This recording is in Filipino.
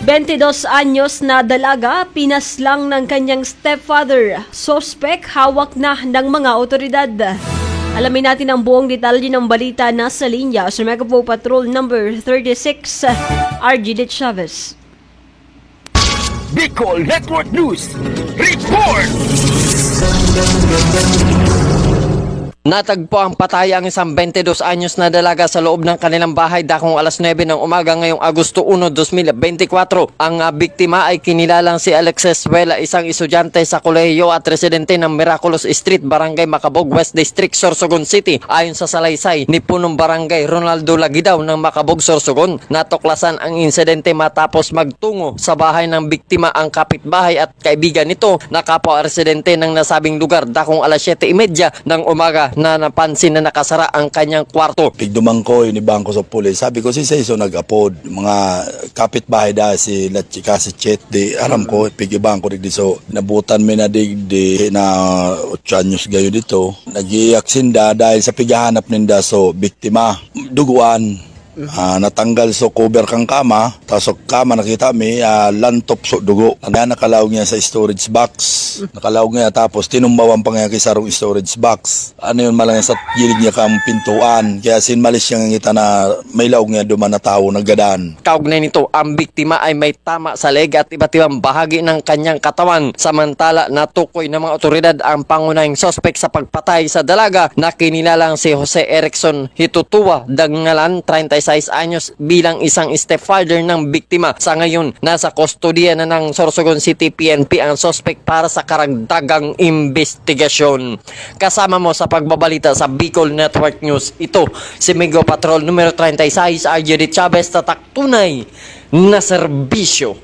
22 anyos na dalaga, pinaslang ng kanyang stepfather. Suspect, hawak na ng mga otoridad. Alamin natin ang buong detalye ng balita na sa linya sa Megapo Patrol number 36, RG De Chavez. Bicol Network News Report! Natagpo ang patay ang isang 22 anyos na dalaga sa loob ng kanilang bahay dakong alas 9 ng umaga ngayong Agosto 1, 2024. Ang biktima ay kinilalang si Alexis Vela, isang estudyante sa kolehiyo at residente ng Miraculous Street, Barangay Macabog, West District, Sorsogon City. Ayon sa salaysay ni punong barangay Ronaldo Lagidaw ng Macabog, Sorsogon, natuklasan ang insidente matapos magtungo sa bahay ng biktima ang kapitbahay at kaibigan nito na kapwa residente ng nasabing lugar dakong alas 7:30 ng umaga na napansin na nakasara ang kanyang kwarto. Pigdumang ko, inibang ko sa pulis. Sabi ko si Seiso nag-apod. Mga kapitbahay dahil si Lachika si Chet. Di aram ko, pigibang ko rin dito. Nabutan may nadigdi na 8 anyos gayo dito. Nag-iaksinda dahil sa pigahanap ninda so biktima. Duguan. Natanggal so cover kang kama, tapos kama nakita may lantop so dugo. Nakalawag niya sa storage box. Nakalawag niya tapos tinumbawan pa nga kisarong storage box. Ano yun malang sa gilid niya kang pintuan. Kaya sinmalis siya ngita na may lawag niya duman na tao naggadaan. Kaugnay nito, ang biktima ay may tama sa leg at iba't ibang bahagi ng kanyang katawan. Samantala, natukoy ng mga otoridad ang pangunahing suspect sa pagpatay sa dalaga na kinilalang si Jose Erickson Hitutua Dangalan, 36 anyos, bilang isang stepfather ng biktima. Sa ngayon, nasa kustodiya na ng Sorsogon City PNP ang suspect para sa karagdagang investigasyon. Kasama mo sa pagbabalita sa Bicol Network News, ito si Mego Patrol numero 36, RG De Chavez, tatak tunay na serbisyo.